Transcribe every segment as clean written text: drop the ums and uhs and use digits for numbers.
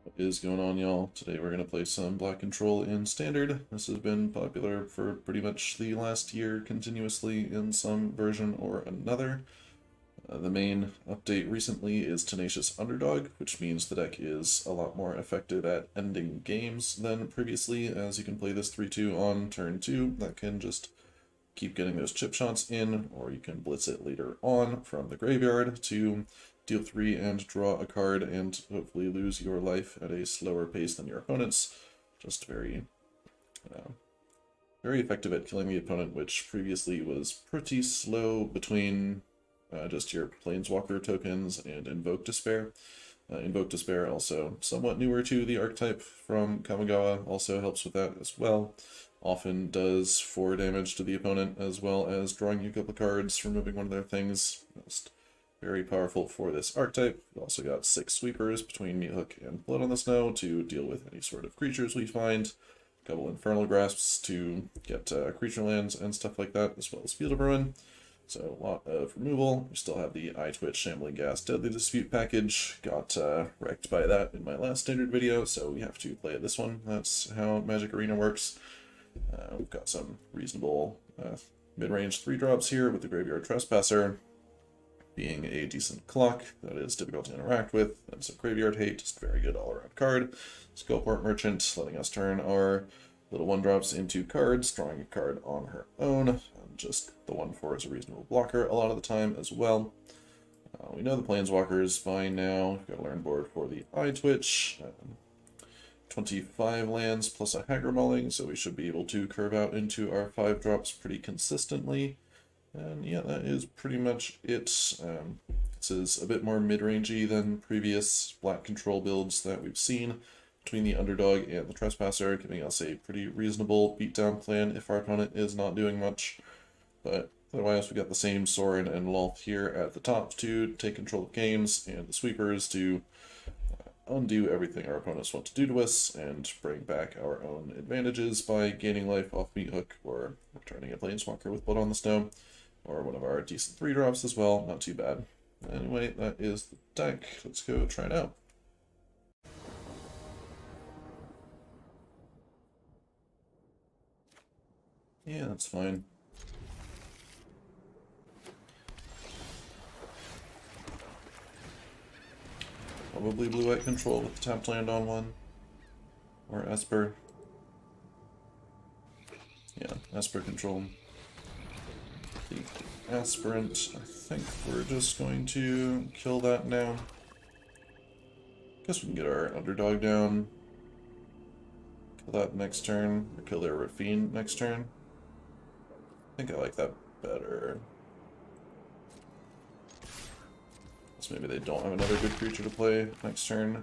What is going on, y'all? Today we're going to play some Black Control in Standard. This has been popular for pretty much the last year continuously in some version or another. The main update recently is Tenacious Underdog, which means the deck is a lot more effective at ending games than previously, as you can play this 3-2 on turn 2. That can just keep getting those chip shots in, or you can blitz it later on from the graveyard to deal 3 and draw a card and hopefully lose your life at a slower pace than your opponents. Just very effective at killing the opponent, which previously was pretty slow between just your Planeswalker tokens and Invoke Despair. Invoke Despair also somewhat newer to the archetype from Kamigawa, also helps with that as well. Often does 4 damage to the opponent, as well as drawing you a couple cards, removing one of their things. Just very powerful for this archetype. We've also got 6 sweepers between Meathook and Blood on the Snow to deal with any sort of creatures we find. A couple Infernal Grasps to get creature lands and stuff like that, as well as Field of Ruin. So a lot of removal. We still have the Eye Twitch, Shambling Gas, Deadly Dispute package. Got wrecked by that in my last standard video, so we have to play this one. That's how Magic Arena works. We've got some reasonable mid-range 3-drops here, with the Graveyard Trespasser being a decent clock that is difficult to interact with. That's a Graveyard Hate, just a very good all-around card. Skullport Merchant letting us turn our little 1-drops into cards, drawing a card on her own. And just the 1/4 is a reasonable blocker a lot of the time as well. We know the Planeswalker is fine now. We've got a learn board for the Eye Twitch. 25 lands plus a Hagra Mauling, so we should be able to curve out into our 5-drops pretty consistently. And yeah, that is pretty much it. This is a bit more mid-rangey than previous Black Control builds that we've seen between the Underdog and the Trespasser, giving us a pretty reasonable beatdown plan if our opponent is not doing much. But otherwise, we got the same Sorin and Lolth here at the top to take control of games, and the Sweepers to undo everything our opponents want to do to us and bring back our own advantages by gaining life off Meathook or returning a Planeswalker with Blood on the Snow, or one of our decent 3-drops as well. Not too bad. Anyway, that is the deck. Let's go try it out. Yeah, that's fine. Probably blue-white control with the tapped land on one. Or Esper. Yeah, Esper control. The Aspirant, I think we're just going to kill that now. Guess we can get our Underdog down. Kill that next turn, or kill their Rafine next turn. I think I like that better. So maybe they don't have another good creature to play next turn.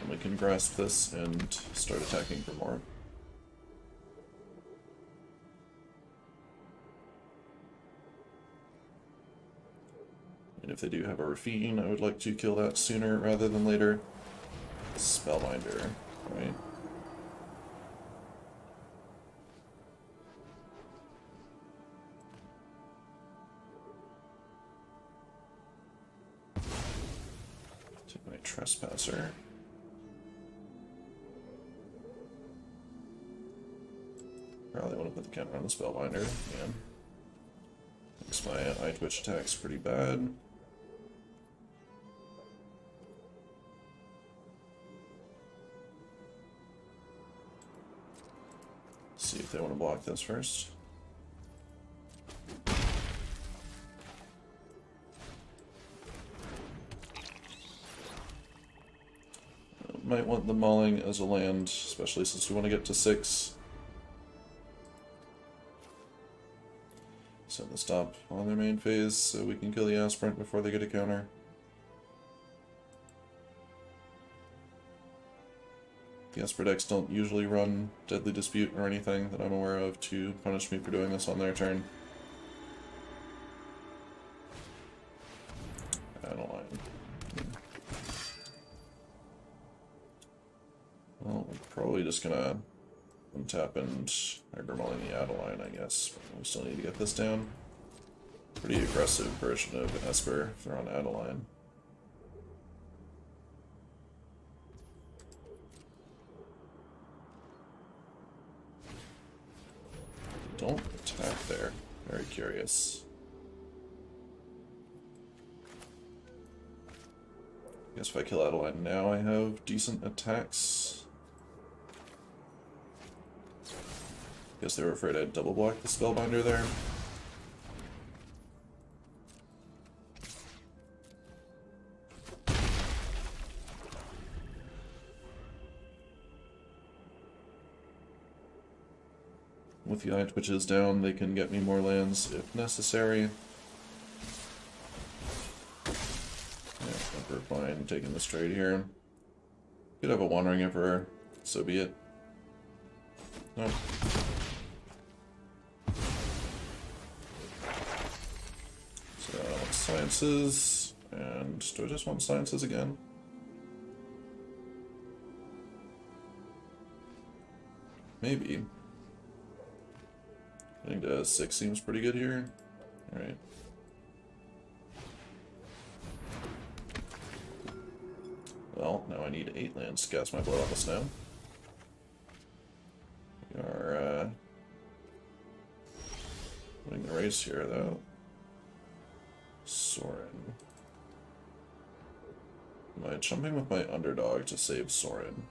And we can grasp this and start attacking for more. And if they do have a Rafine, I would like to kill that sooner rather than later. Spellbinder, right? Take my Trespasser. Probably want to put the counter on the Spellbinder, yeah. Makes my Eye Twitch attacks pretty bad. See if they want to block this first. Might want the Mauling as a land, especially since we want to get to 6. Set the stop on their main phase so we can kill the Aspirant before they get a counter. The Esper decks don't usually run Deadly Dispute or anything that I'm aware of to punish me for doing this on their turn. Adeline. Well, we're probably just gonna untap and Hypermulling the Adeline, I guess. But we still need to get this down. Pretty aggressive version of Esper if they're on Adeline. don't attack there. Very curious. I guess if I kill Adeline now, I have decent attacks. Guess they were afraid I'd double block the Spellbinder there. With the Eye Twitches down, they can get me more lands if necessary. Yeah, Emperor fine, taking this trade here. Could have a Wandering Emperor, so be it. Nope. So, Sciences, and do I just want Sciences again? Maybe. I think the 6 seems pretty good here. Alright. Well, now I need 8 lands to cast my Blood on the Snow. We are, winning the race here, though. Sorin. Am I jumping with my underdog to save Sorin?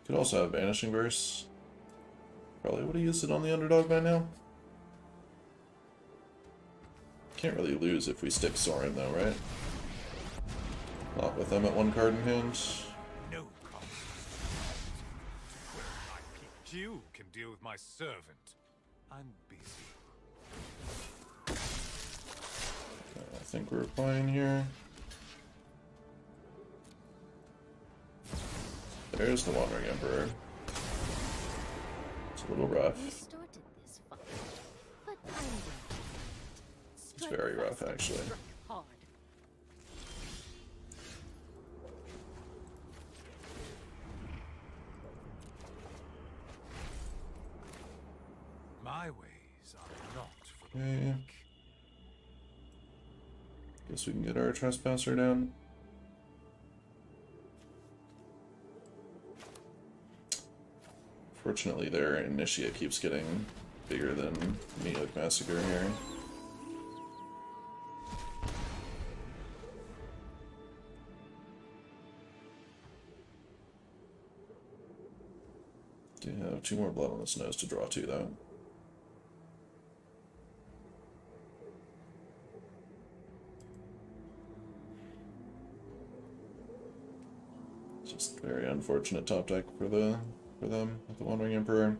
Could also have Vanishing Verse. Probably would have used it on the underdog by now. Can't really lose if we stick Sorin though, right? Not with them at 1 card in hand. No you can deal with my servant. I'm busy. I think we're fine here. There's the Wandering Emperor. It's a little rough. It's very rough, actually. My ways are not for the Okay. weak. Guess we can get our Trespasser down. Fortunately, their Initiate keeps getting bigger than Meathook Massacre here. Do have 2 more Blood on the Snows to draw to, though. Just very unfortunate top deck for them with the Wandering Emperor.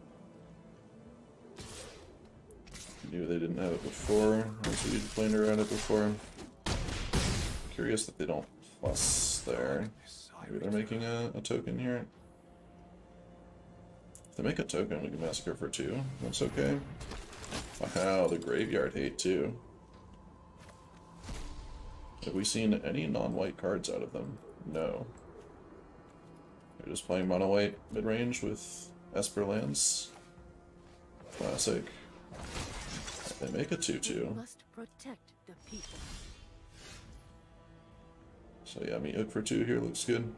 Knew they didn't have it before, as we played around it before. Curious that they don't plus there. Maybe they're making a token here. If they make a token, we can Massacre for 2. That's okay. Wow, the Graveyard hate too. Have we seen any non-white cards out of them? No. They're just playing mono-white mid-range with Esper lands. Classic. They make a 2/2. Must protect the people. So yeah, Meathook for 2 here looks good.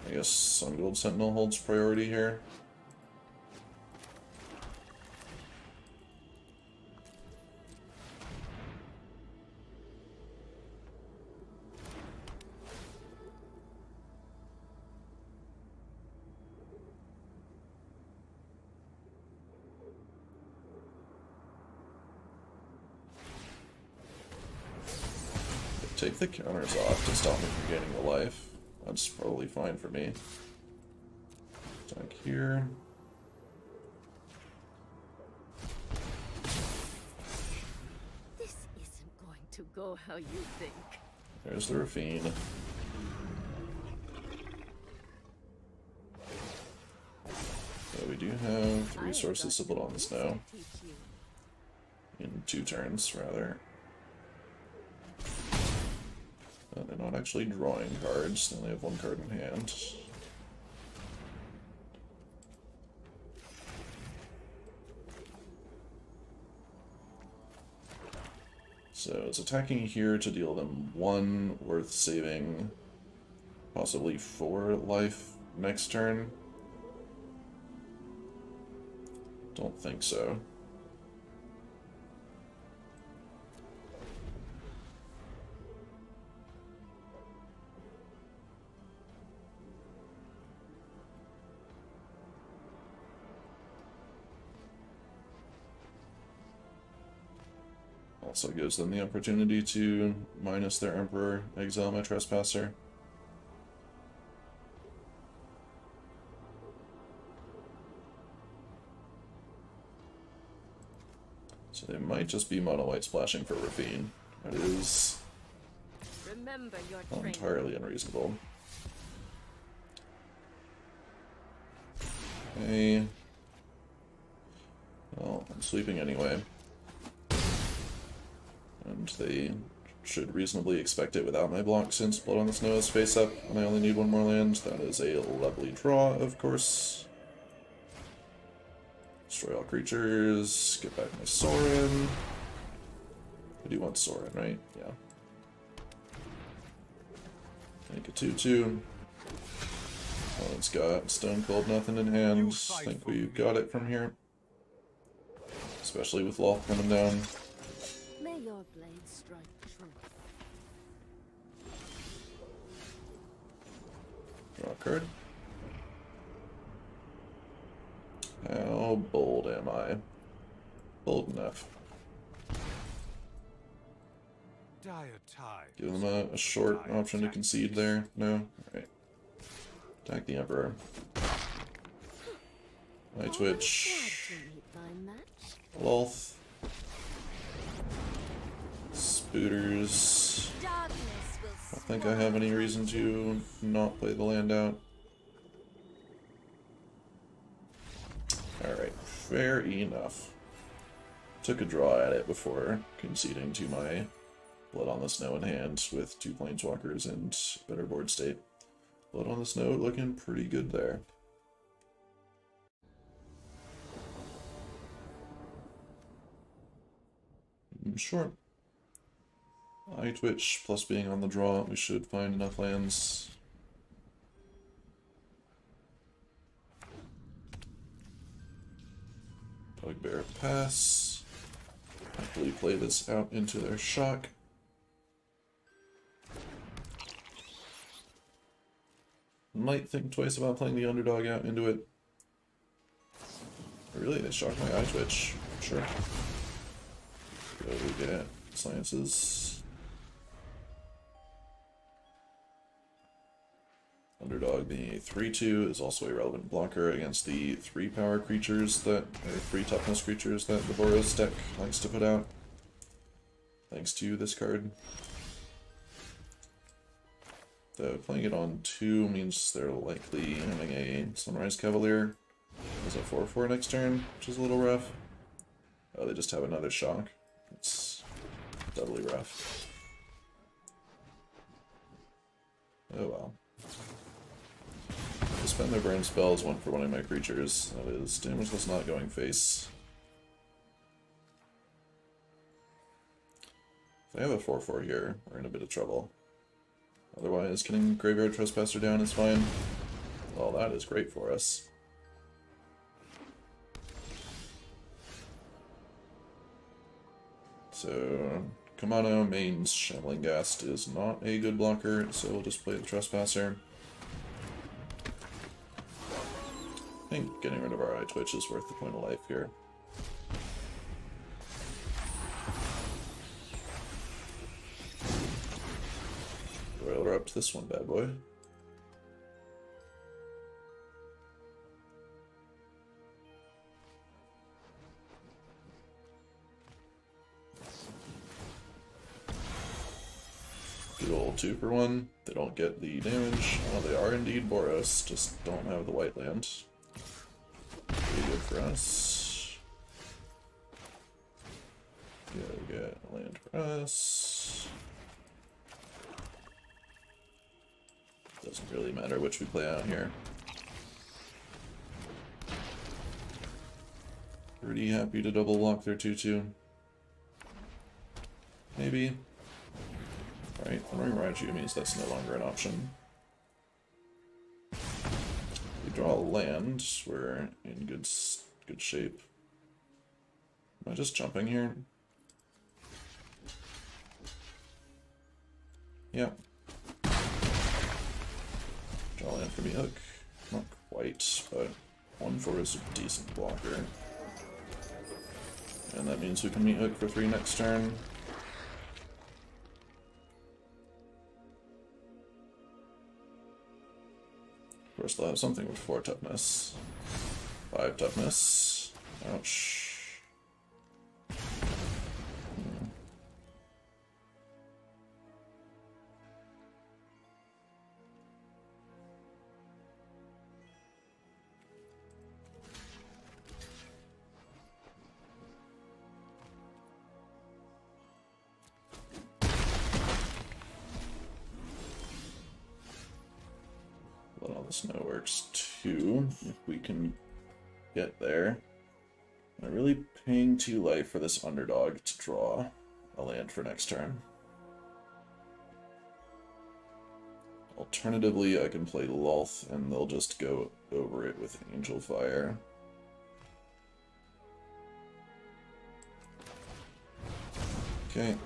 I guess Sun Gold Sentinel holds priority here. Take the counters off to stop me from gaining the life. That's probably fine for me. Attack here. This isn't going to go how you think. There's the Rafine. So we do have the resources to build on this now. In 2 turns, rather. They're not actually drawing cards, they only have 1 card in hand. So it's attacking here to deal them 1, worth saving possibly 4 life next turn. Don't think so. Also gives them the opportunity to minus their Emperor, exile my Trespasser. So they might just be mono white splashing for Ravine. That is Remember your not training. entirely unreasonable. Okay. Well, I'm sleeping anyway. And they should reasonably expect it without my block, since Blood on the Snow is face up, and I only need 1 more land. That is a lovely draw, of course. Destroy all creatures, get back my Sorin. I do want Sorin, right? Yeah. Make a 2/2. Oh, it's got Stone Cold nothing in hand. I think we've got it from here. Especially with Lolth coming down. May your blade strike true. Draw a card. How bold am I? Bold enough. Dire tides. Give them a short option to concede there. No? Alright. Attack the Emperor. I Twitch. Lolth. Spooters. I don't think I have any reason to not play the land out. Alright, fair enough. Took a draw at it before conceding to my Blood on the Snow in hand with 2 Planeswalkers and better board state. Blood on the Snow looking pretty good there. Sure. I Twitch plus being on the draw, we should find enough lands. Bugbear pass. Hopefully play this out into their shock. Might think twice about playing the underdog out into it. Really, they shocked my eye twitch. Sure. Go get Sciences. Underdog being a 3/2 is also a relevant blocker against the 3 power creatures that, or 3 toughness creatures that the Boros deck likes to put out. Thanks to this card. Though playing it on 2 means they're likely having a Sunrise Cavalier as a 4/4 next turn, which is a little rough. Oh, they just have another shock. It's doubly rough. Oh well. They spend their burn spells, 1 for 1 of my creatures. That is damageless not going face. If I have a 4/4 here, we're in a bit of trouble. Otherwise, getting Graveyard Trespasser down is fine. Well, that is great for us. So, Kamano mains Shambling Ghast is not a good blocker, so we'll just play the Trespasser. I think getting rid of our Eye Twitch is worth the point of life here. Royal Erupt this one, bad boy. Good old 2 for 1. They don't get the damage. Well, they are indeed Boros, just don't have the white land. Pretty good for us. Go get land for us. Doesn't really matter which we play out here. Pretty happy to double block their 2/2. Maybe maybe. Right, running Raiju means that's no longer an option. We draw a land, we're in good shape. Am I just jumping here? Yeah. Draw land for me hook. Not quite, but 1/4 is a decent blocker. And that means we can meet hook for 3 next turn. Of course, they'll have something with 4 toughness. 5 toughness. Ouch. Well, the snow works too, if we can get there. I'm really paying 2 life for this underdog to draw a land for next turn. Alternatively, I can play Lolth and they'll just go over it with Angel Fire. Okay,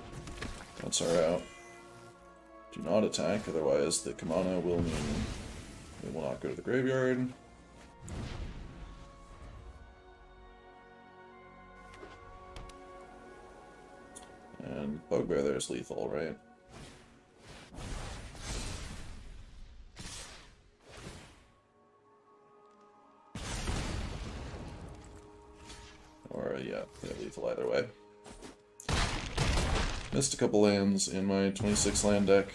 that's our out. Do not attack, otherwise the Kamana will mean we will not go to the graveyard. And Bugbear there's lethal, right? Or, yeah, lethal either way. Missed a couple lands in my 26 land deck.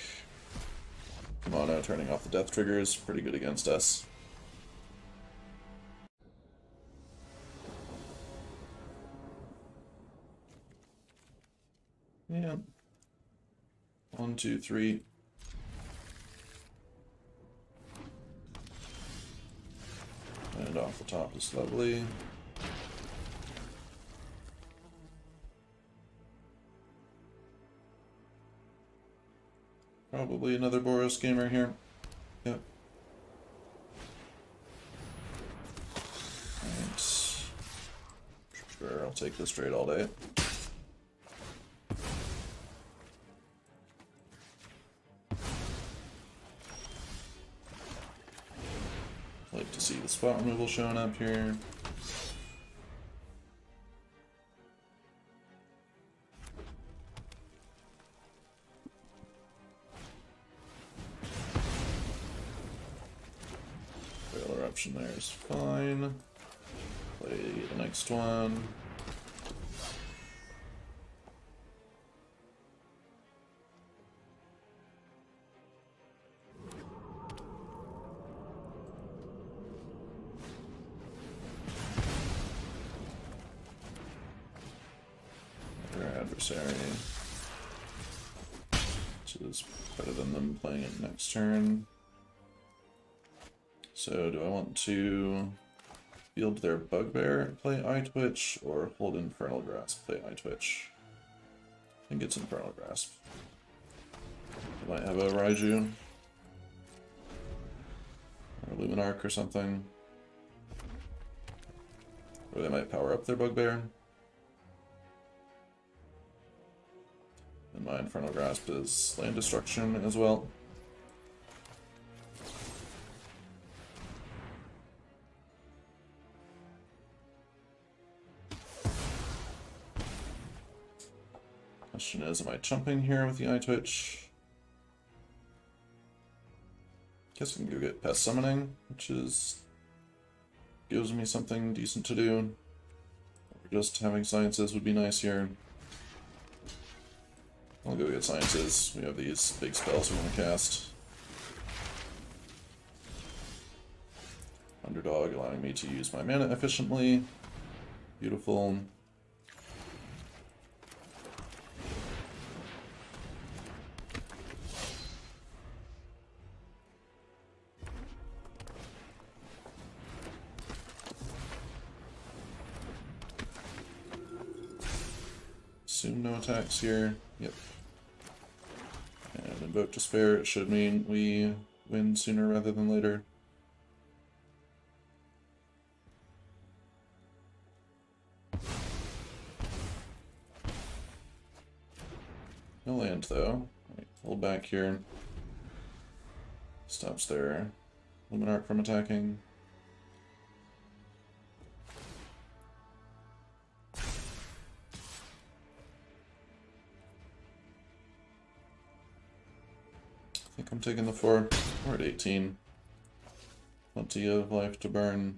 Kamano turning off the death triggers, pretty good against us. Yeah. 1, 2, 3. And off the top is lovely. Probably another Boros gamer here. Yep. Thanks. Sure, I'll take this trade all day. Like to see the spot removal showing up here. Eruption there is fine. Play the next one. Their adversary, which is better than them playing it next turn. So, do I want to field their Bugbear, play Eye Twitch, or hold Infernal Grasp, play Eye Twitch? I think it's Infernal Grasp. They might have a Raiju, or a Luminarch or something. Or they might power up their Bugbear. And my Infernal Grasp is land destruction as well. Question is, am I jumping here with the Eye Twitch? Guess we can go get Pest Summoning, which gives me something decent to do. Or just having Sciences would be nice here. I'll go get Sciences. We have these big spells we want to cast. Underdog allowing me to use my mana efficiently. Beautiful. Assume no attacks here. Yep. Invoke Despair should mean we win sooner rather than later. No land though. Right, hold back here. Stops their Luminarch from attacking. I think I'm taking the 4. We're at 18. Plenty of life to burn.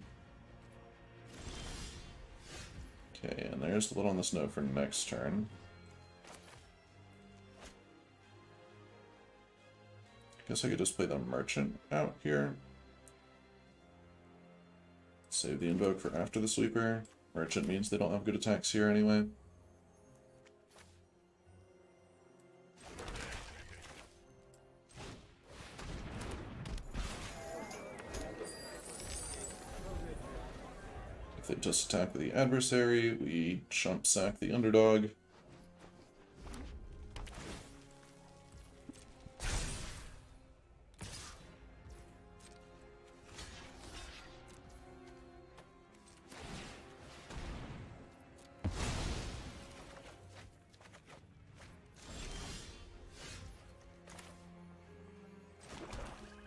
Okay, and there's the Blood on the Snow for next turn. Guess I could just play the Merchant out here. Save the Invoke for after the Sweeper. Merchant means they don't have good attacks here anyway. If they just attack the adversary, we chump sack the underdog.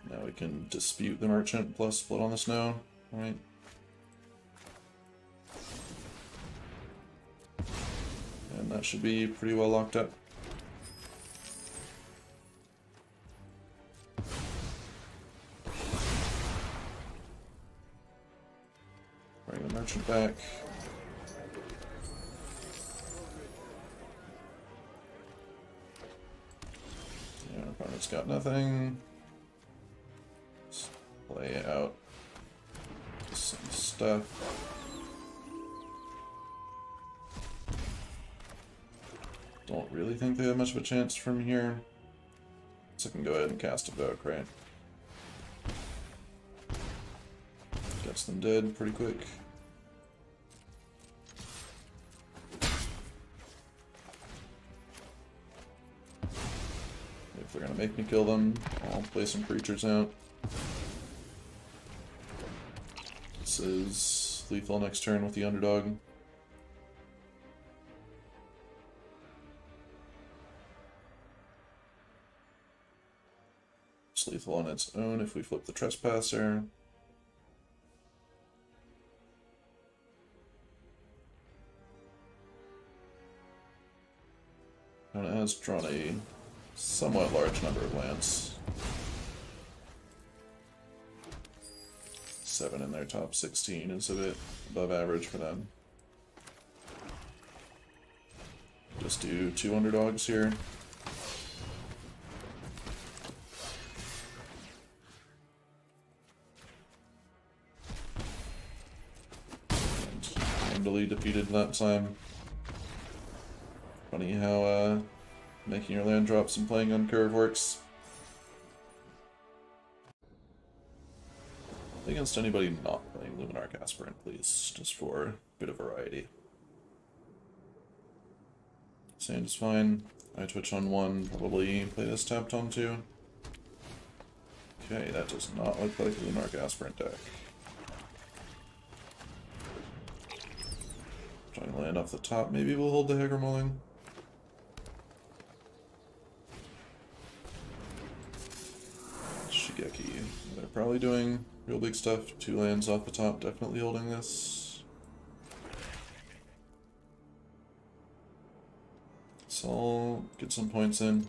Now we can dispute the Merchant plus Blood on the Snow, right? And that should be pretty well locked up. Bring the Merchant back. Yeah, our opponent's got nothing. Let's play out some stuff. Don't really think they have much of a chance from here. So I can go ahead and cast Invoke, right? Gets them dead pretty quick. If they're gonna make me kill them, I'll play some creatures out. This is lethal next turn with the underdog. It's lethal on its own if we flip the Trespasser. And it has drawn a somewhat large number of lands. 7 in their top 16 is a bit above average for them. Just do 2 underdogs here. And handily defeated that time. Funny how making your land drops and playing on curve works. Against anybody not playing Luminarch Aspirant, please, just for a bit of variety. Sand is fine. I twitch on 1, probably play this tapped on 2. Okay, that does not look like a Luminarch Aspirant deck. Trying to land off the top, maybe we'll hold the Hagermulling. Shigeki. They're probably doing real big stuff. 2 lands off the top, definitely holding this. So I'll get some points in.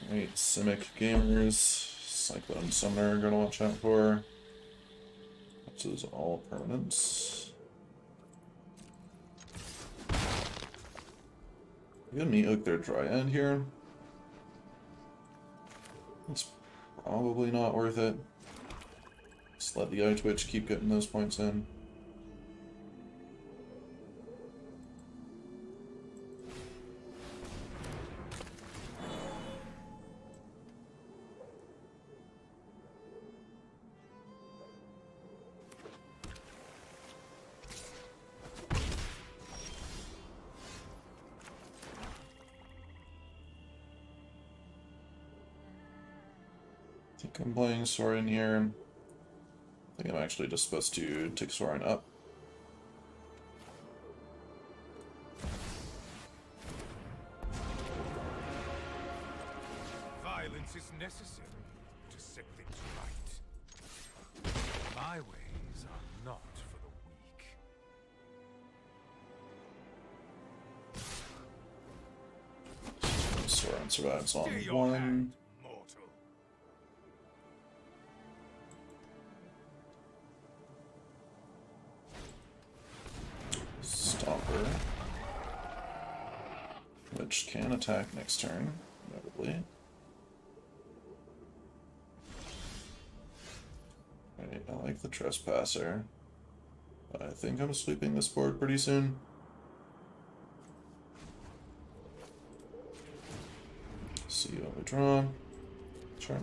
Alright, Simic Gamers, Cyclone Summoner, gonna watch out for. This is all permanents. I'm gonna meet their Dryad here. It's probably not worth it. Just let the iTwitch keep getting those points in. I'm playing Sorin here. I think I'm actually just supposed to take Sorin up. Violence is necessary to set things right. My ways are not for the weak. Sorin survives on Stay your 1. hand, mortal. Stomper. Which can attack next turn, notably. Right, I like the Trespasser. I think I'm sweeping this board pretty soon. See what we draw. Sure.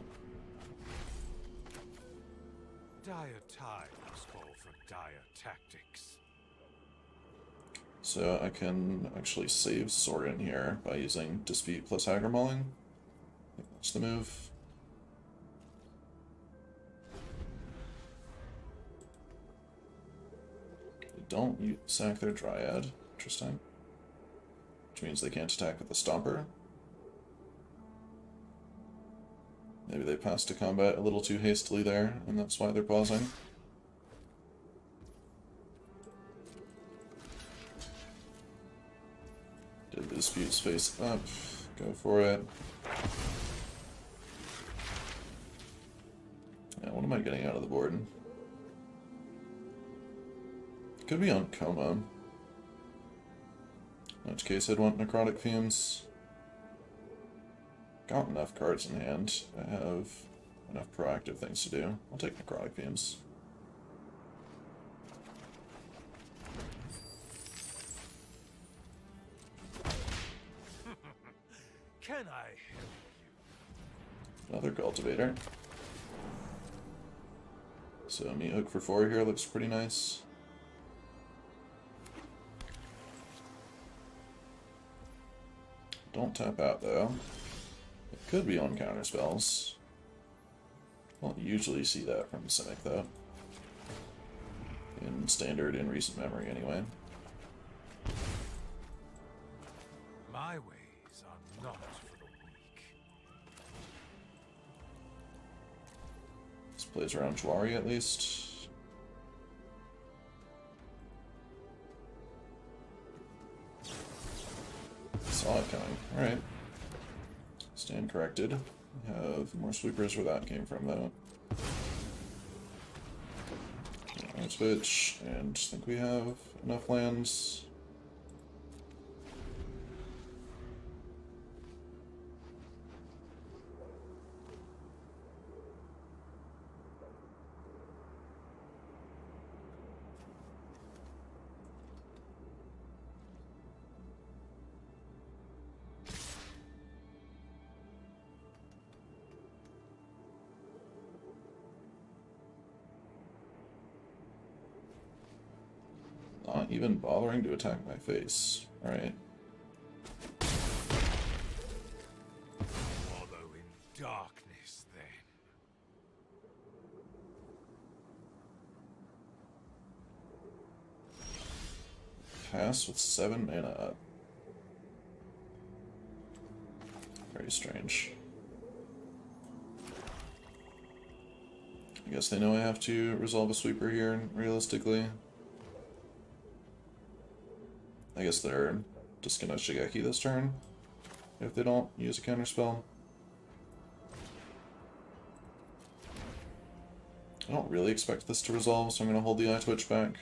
Dire times call for dire tactics. So I can actually save Sorin here by using Dispute plus Aggro Mauling. I think that's the move. They don't sack their Dryad. Interesting. Which means they can't attack with the Stomper. Maybe they passed to combat a little too hastily there, and that's why they're pausing. Did the Dispute space up. Go for it. Yeah, what am I getting out of the board? Could be on Coma. In which case I'd want Necrotic Fumes. Got enough cards in hand. I have enough proactive things to do. I'll take Necrotic Fumes. Can I help you? Another Cultivator. So me hook for 4 here looks pretty nice. Don't tap out though. It could be on counter spells. Don't usually see that from Simic though. In standard, in recent memory anyway. My ways are not for the weak. This plays around Jwari at least. Saw it coming. Alright. Stand corrected. We have more sweepers where that came from though. Alright, switch, and I think we have enough lands. Not even bothering to attack my face. Alright. Wallow in darkness, then. Pass with 7 mana up. Very strange. I guess they know I have to resolve a sweeper here, realistically. I guess they're just gonna Shigeki this turn, if they don't use a counterspell. I don't really expect this to resolve, so I'm gonna hold the Eye Twitch back.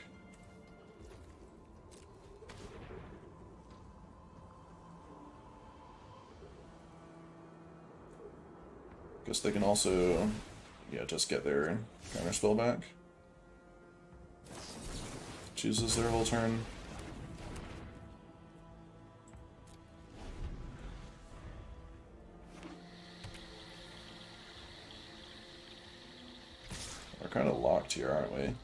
Guess they can also, yeah, just get their counterspell back. Chooses their whole turn. We're kind of locked here, aren't we?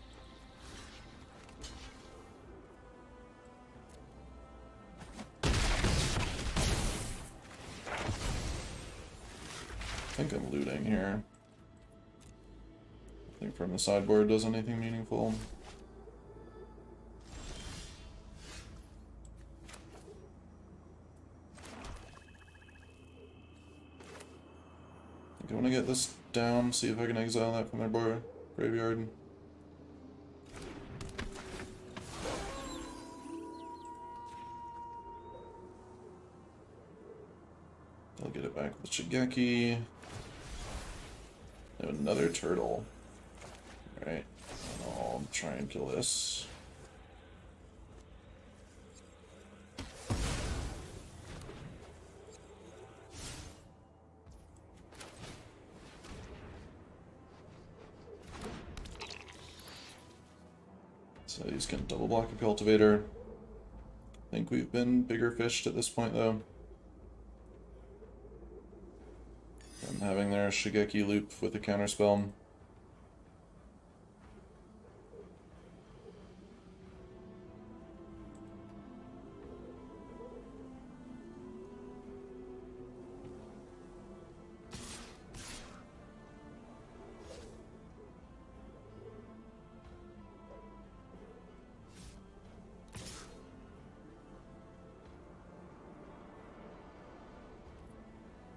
I think I'm looting here. Nothing from the sideboard does anything meaningful. I want to get this down, see if I can exile that from their graveyard. I'll get it back with Shigeki. And another turtle. Alright, I'll try and kill this. So he's gonna double block a cultivator. I think we've been bigger fished at this point though. And having their Shigeki loop with a counterspell.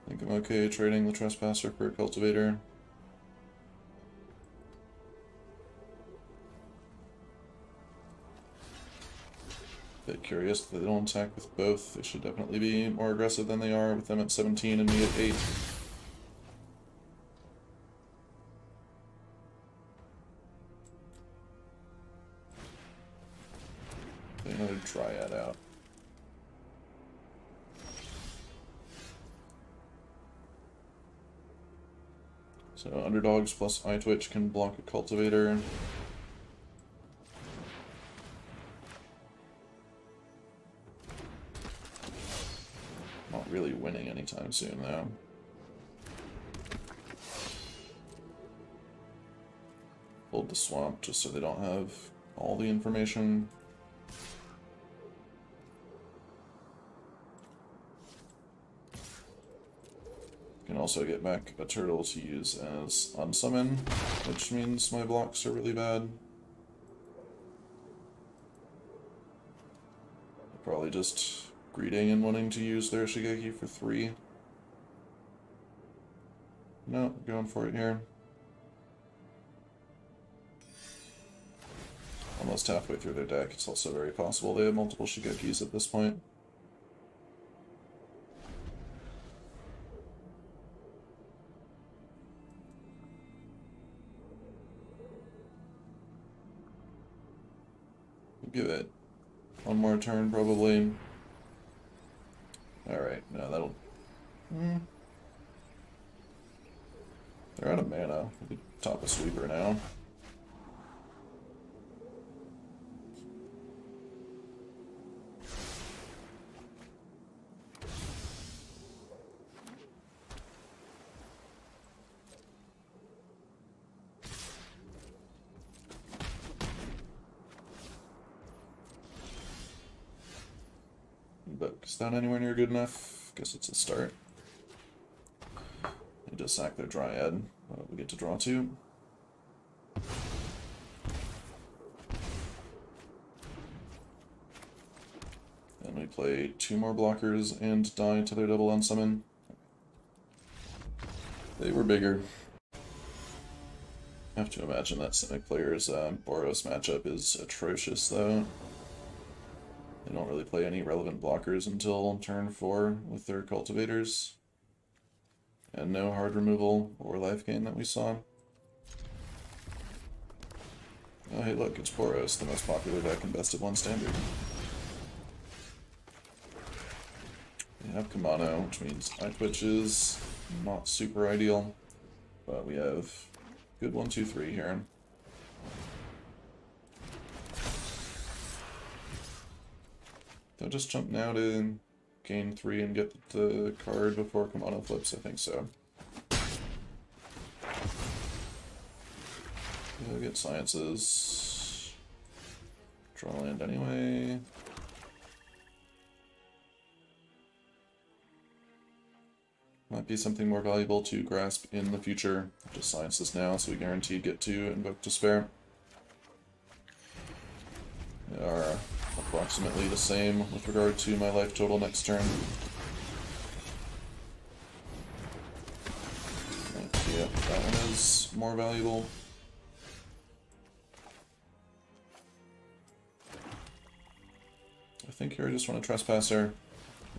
I think I'm okay trading the Trespasser for a Cultivator. Bit curious that they don't attack with both. They should definitely be more aggressive than they are with them at 17 and me at 8. Get another Dryad out. So underdogs plus Eye Twitch can block a Cultivator. Not really winning anytime soon though. Hold the swamp just so they don't have all the information. Can also get back a turtle to use as unsummon, which means my blocks are really bad. Probably just greeting and wanting to use their Shigeki for 3. No, going for it here. Almost halfway through their deck. It's also very possible they have multiple Shigekis at this point. Give it one more turn, probably. Alright, no, that'll... They're out of mana. We could top a sweeper now. But is that anywhere near good enough? Guess it's a start. They just sack their Dryad. We get to draw 2. And we play 2 more blockers and die to their double unsummon. They were bigger. I have to imagine that Simic player's Boros matchup is atrocious though. They don't really play any relevant blockers until turn 4 with their cultivators. And no hard removal or life gain that we saw. Oh hey look, it's Boros, the most popular deck in Best of 1 Standard. We have Kamano, which means Eye Twitch is not super ideal. But we have good 1, 2, 3 here. They'll just jump now to gain 3 and get the card before Kamano flips, I think so. We'll get Sciences. Draw land anyway. Might be something more valuable to grasp in the future. Just science this now, so we guaranteed get to Invoke Despair. They are approximately the same with regard to my life total next turn. Yep, that one is more valuable. I think here I just want a Trespasser.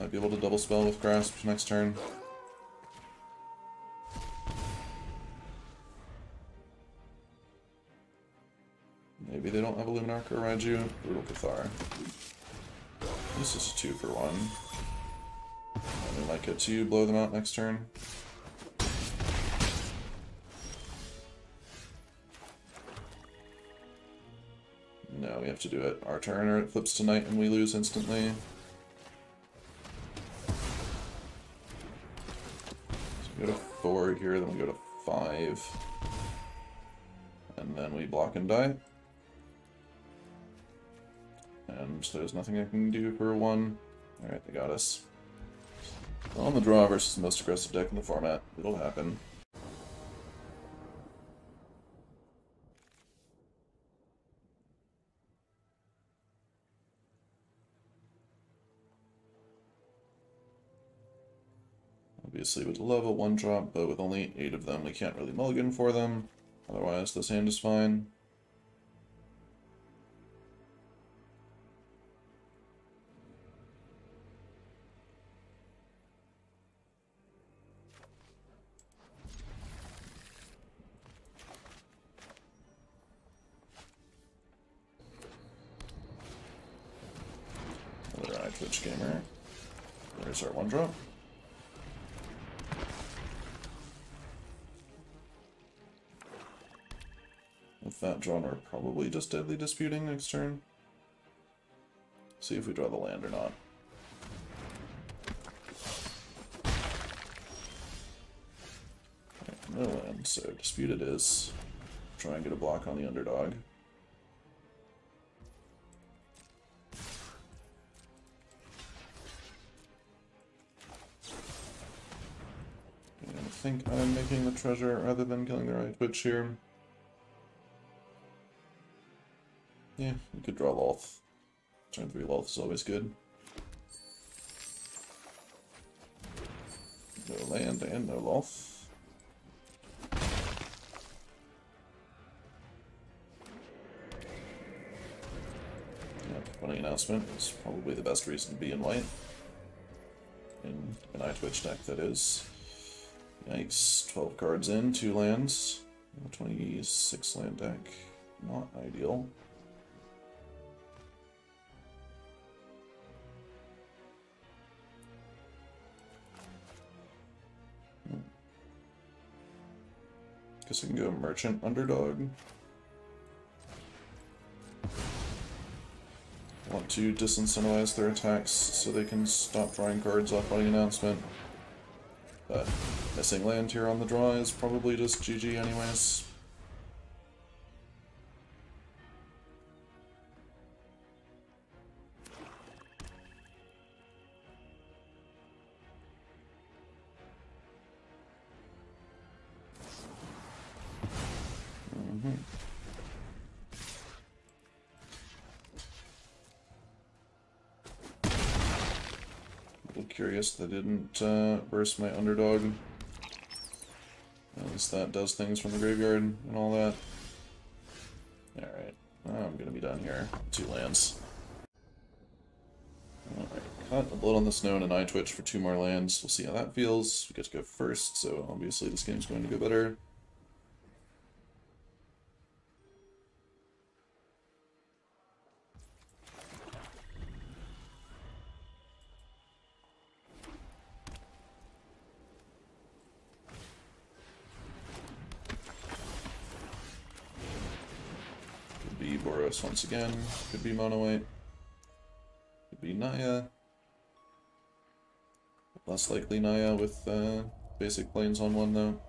Might be able to double spell with Grasp next turn. Maybe they don't have a Luminarch or Raiju. Brutal Cathar. This is a 2 for 1. And we might get to blow them out next turn. No, we have to do it our turn or it flips to night and we lose instantly. So we go to 4 here, then we go to 5. And then we block and die. And there's nothing I can do for 1. Alright, they got us. On the draw versus the most aggressive deck in the format. It'll happen. Obviously would love a 1-drop, but with only 8 of them, we can't really mulligan for them. Otherwise, this hand is fine. Another Eye Twitch gamer. There's our 1-drop. With that drawn, we're probably just Deadly Disputing next turn. See if we draw the land or not. Okay, no land, so Dispute it is. Try and get a block on the underdog. And I think I'm making the treasure rather than killing the right Twitch here. Yeah, you could draw Loth. Turn 3 Loth is always good. No land and no Loth. Yeah, funny announcement. It's probably the best reason to be in white. In an iTwitch deck, that is. Yikes. 12 cards in, 2 lands. 26 land deck. Not ideal. Guess I can go Merchant Underdog. Want to disincentivize their attacks so they can stop drawing cards off on the announcement. But missing land here on the draw is probably just GG anyways. Curious they didn't burst my underdog. At least that does things from the graveyard and all that. Alright, I'm gonna be done here. 2 lands. Alright, cut a Blood on the Snow and an Eye Twitch for 2 more lands. We'll see how that feels. We get to go first, so obviously this game's going to go better. Boros once again. Could be Mono White. Could be Naya. Less likely Naya with basic planes on 1 though.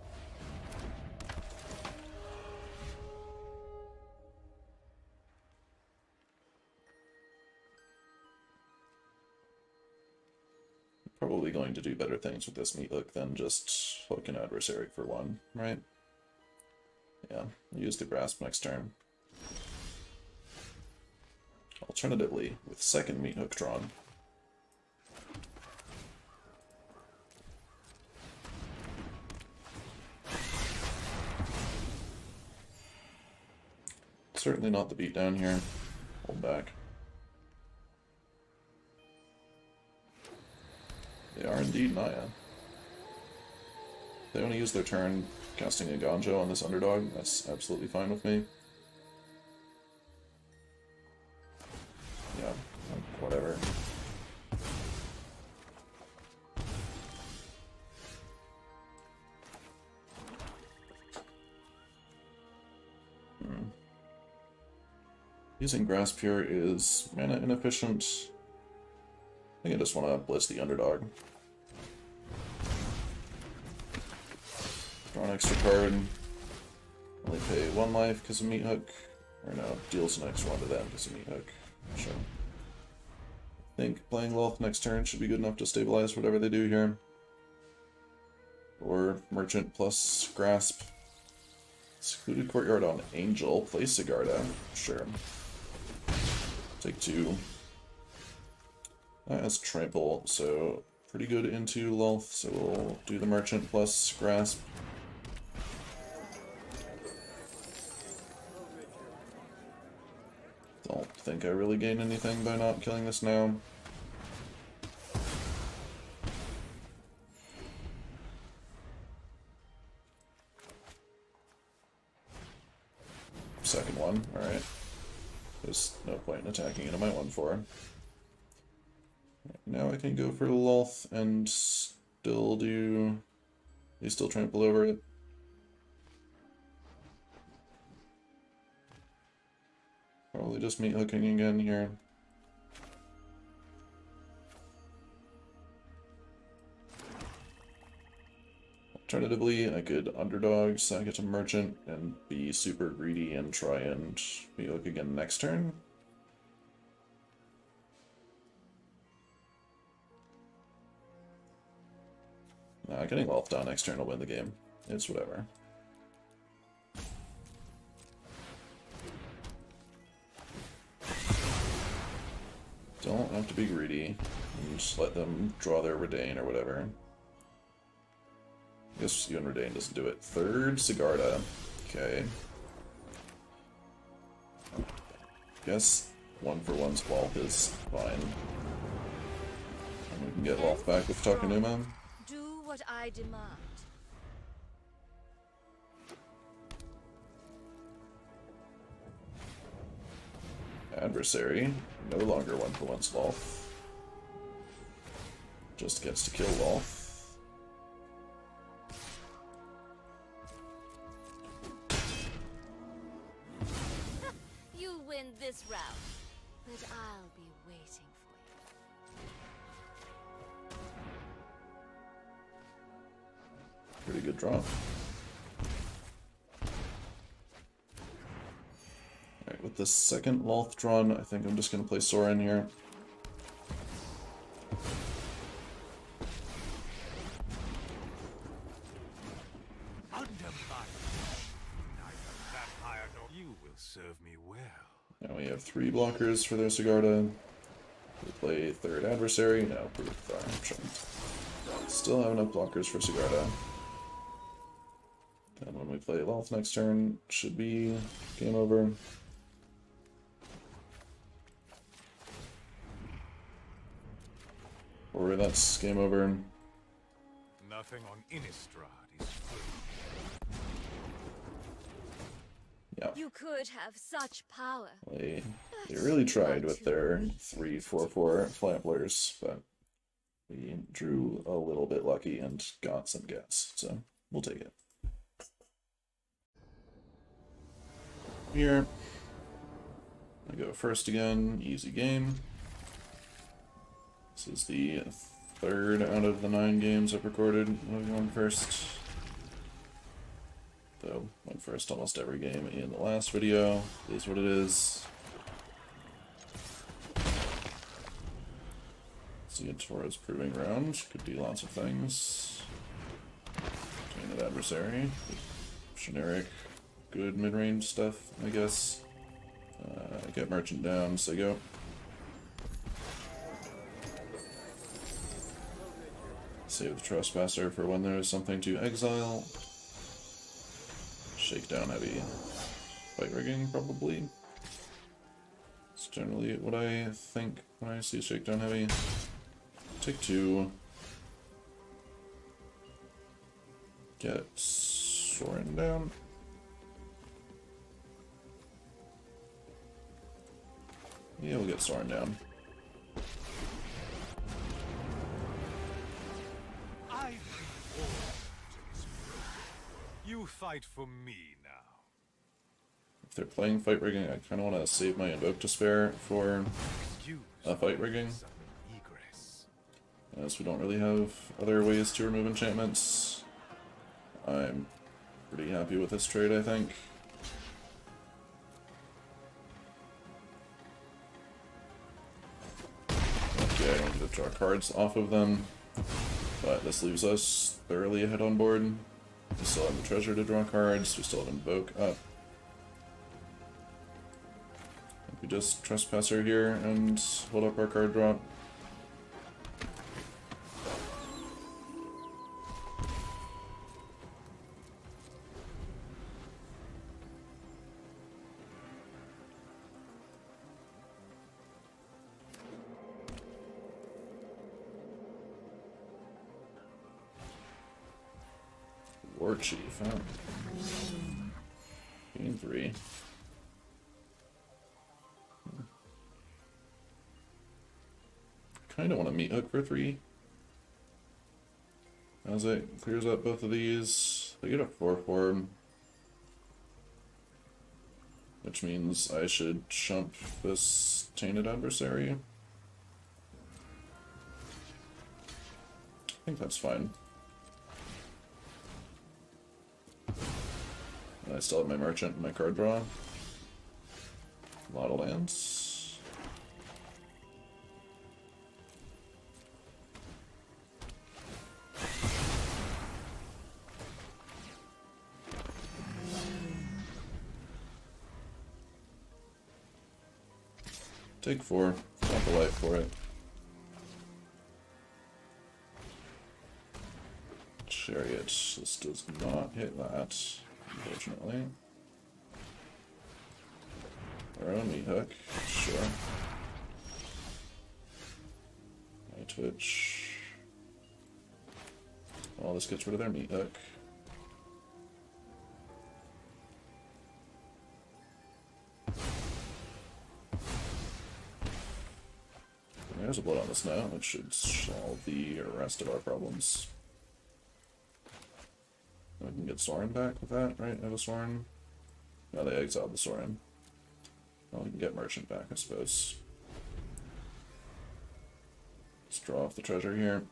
probably going to do better things with this meat hook than just hook an adversary for one, right? Yeah, use the grasp next turn. Alternatively, with second meat hook drawn, certainly not the beatdown here. Hold back. They are indeed Naya. They want to use their turn casting a Ganjo on this underdog. That's absolutely fine with me. Yeah, whatever. Using Grasp here is mana inefficient. I think I just want to blitz the underdog. Draw an extra card. Only pay 1 life because of meat hook. Or no, deals an extra 1 to them because of meat hook. Sure. I think playing Lolth next turn should be good enough to stabilize whatever they do here. Or Merchant plus Grasp. Secluded Courtyard on Angel. Play Sigarda. Sure. Take 2. That has Trample, so pretty good into Lolth, so we'll do the Merchant plus Grasp. Don't think I really gain anything by not killing this now. Second one, alright. There's no point in attacking into my 1/4. Now I can go for Lolth and still do... They still trample over it. Probably just meat hooking again here. Alternatively, I could underdog, sack it to Merchant, and be super greedy and try and meat hook again next turn. Nah, getting Lolth down next turn will win the game. It's whatever. Don't have to be greedy, and just let them draw their Redain or whatever. I guess you and Redain doesn't do it. Third, Sigarda. Okay. Guess 1-for-1's Lolth is fine. And we can get Lolth back with Takenuma. Do what I demand. Adversary, no longer 1-for-1's Lolth. Just gets to kill Lolth. You win this round, but I'll be waiting for you. Pretty good draw. Alright, with the second Lolth drawn, I think I'm just going to play Sorin here. Serve me well. Now we have 3 blockers for their Sigarda. We play third adversary. No, proof. Still have enough blockers for Sigarda. And when we play Lolth next turn, should be game over. Or that's game over. Nothing on Innistrad is free. Yeah. You could have such power. They really tried with their 3/4/4 flamplers, but we drew a little bit lucky and got some gas, so we'll take it. Here, I go first again, easy game. This is the 3rd out of the 9 games I've recorded. I'm going first. Though, went first almost every game in the last video. It is what it is. Ziatora's Proving Ground could do lots of things. Tainted Adversary. Generic, good mid-range stuff, I guess. Get Merchant down, so go. Save the Trespasser for when there is something to exile. Shakedown heavy. Fight rigging, probably. It's generally what I think when I see shakedown heavy. Take 2. Get Sorin down. Yeah, we'll get Sorin down. You fight for me now. If they're playing fight rigging, I kind of want to save my Invoke Despair for fight rigging. As we don't really have other ways to remove enchantments. I'm pretty happy with this trade, I think. Okay, I need to draw cards off of them, but this leaves us thoroughly ahead on board. We still have the treasure to draw cards, we still have Invoke up. We just Trespasser here and hold up our card drop. War Chief, huh? Game 3. Kind of want to meat hook for 3. As it clears up both of these, they get a 4/4, which means I should chump this Tainted Adversary. I think that's fine. And I still have my Merchant and my card draw. A lot of lands. Take 4, not the life for it. Chariot, this does not hit that, unfortunately. Our own meat hook, sure. My Twitch. Well, this gets rid of their meat hook. There's a blood on the snow, which should solve the rest of our problems. We can get Sorin back with that, right? I have a Sorin. No, they exiled the Sorin. Well, we can get Merchant back, I suppose. Let's draw off the treasure here.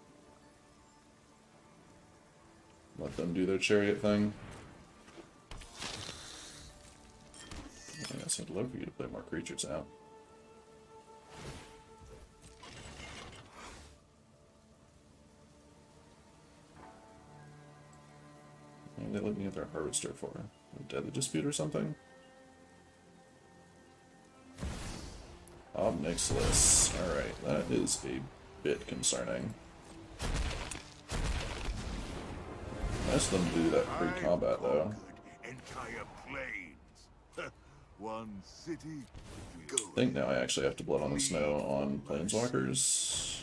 Let them do their chariot thing. I guess I'd love for you to play more creatures out. What are they looking at their Harvester for? A Deadly Dispute or something? Obnixilis. Alright, that is a bit concerning. Nice of them to do that pre-combat, though. Entire plains. One city. I think now I actually have to Blood on the Snow on Planeswalkers.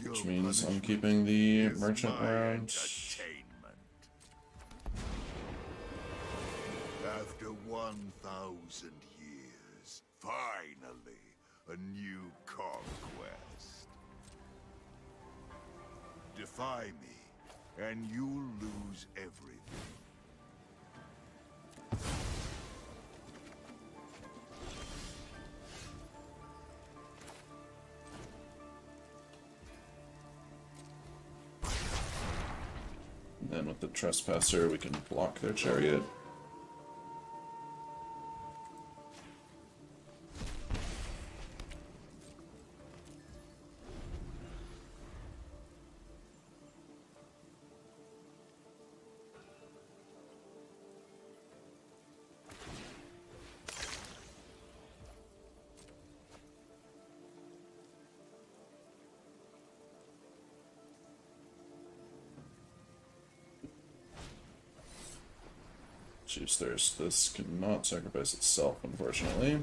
Which means I'm keeping the Merchant around. After 1,000 years, finally, a new conquest. Defy me, and you'll lose everything. And then with the Trespasser, we can block their chariot. Juice Thirst. This cannot sacrifice itself, unfortunately.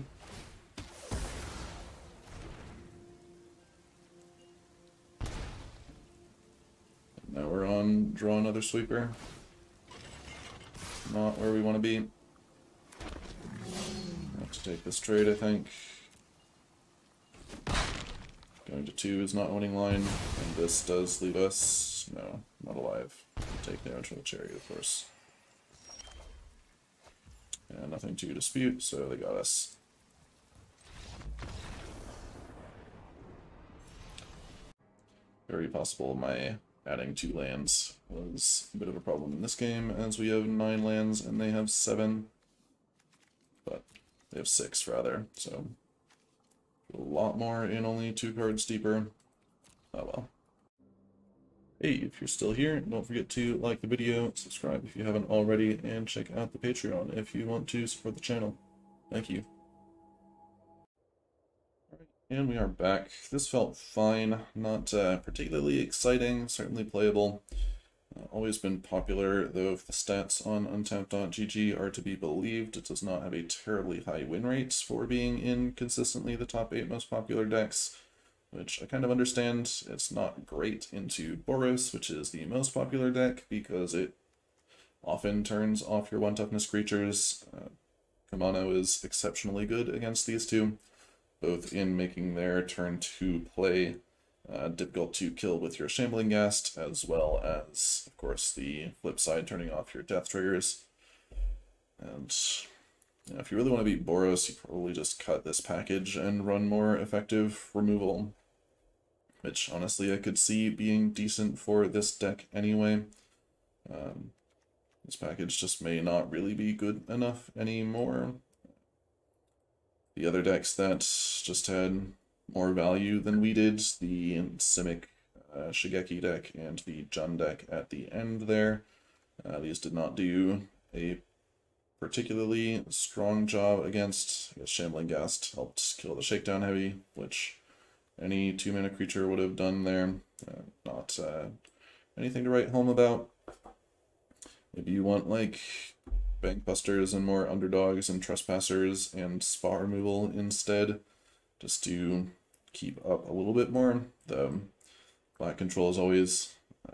Now we're on draw another sweeper. Not where we want to be. Have to take this trade, I think. Going to 2 is not winning line, and this does leave us, no, not alive. Take damage from the chariot, of course. And nothing to dispute, so they got us. Very possible my adding 2 lands was a bit of a problem in this game, as we have 9 lands and they have 7. But they have 6 rather, so a lot more in only 2 cards deeper. Oh well. Hey, if you're still here, don't forget to like the video, subscribe if you haven't already, and check out the Patreon if you want to support the channel. Thank you. And we are back. This felt fine, not particularly exciting, certainly playable. Always been popular, though if the stats on untapped.gg are to be believed, it does not have a terribly high win rate for being in consistently the top 8 most popular decks, which I kind of understand. It's not great into Boros, which is the most popular deck, because it often turns off your 1 toughness creatures. Kamano is exceptionally good against these two, both in making their turn 2 play difficult to kill with your Shambling Ghast, as well as, of course, the flip side, turning off your death triggers. And if you really want to beat Boros, you probably just cut this package and run more effective removal, which honestly I could see being decent for this deck anyway. This package just may not really be good enough anymore. The other decks that just had more value than we did, the Simic Shigeki deck and the Jund deck at the end there, these did not do a particularly strong job against. I guess Shambling Ghast helped kill the Shakedown Heavy, which any 2-mana creature would have done there. Not anything to write home about. Maybe you want like Bankbusters and more Underdogs and Trespassers and Spa removal instead, just to keep up a little bit more. The Black Control has always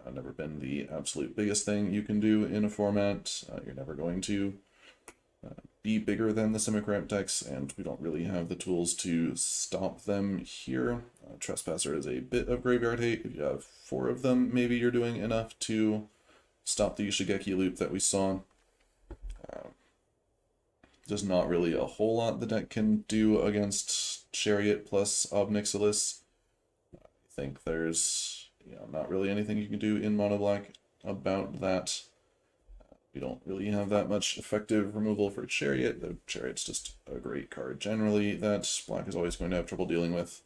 never been the absolute biggest thing you can do in a format. You're never going to be bigger than the Simic Ramp decks, and we don't really have the tools to stop them here. Trespasser is a bit of graveyard hate. If you have 4 of them, maybe you're doing enough to stop the Shigeki loop that we saw. There's not really a whole lot the deck can do against Chariot plus Ob Nixilis. I think there's not really anything you can do in Mono Black about that. We don't really have that much effective removal for Chariot, though Chariot's just a great card generally that Black is always going to have trouble dealing with.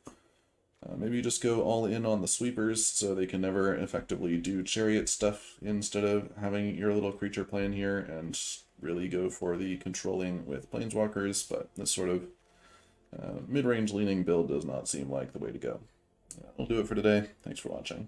Maybe you just go all in on the sweepers so they can never effectively do Chariot stuff instead of having your little creature plan here, and really go for the controlling with Planeswalkers, but this sort of mid-range leaning build does not seem like the way to go. We'll do it for today. Thanks for watching.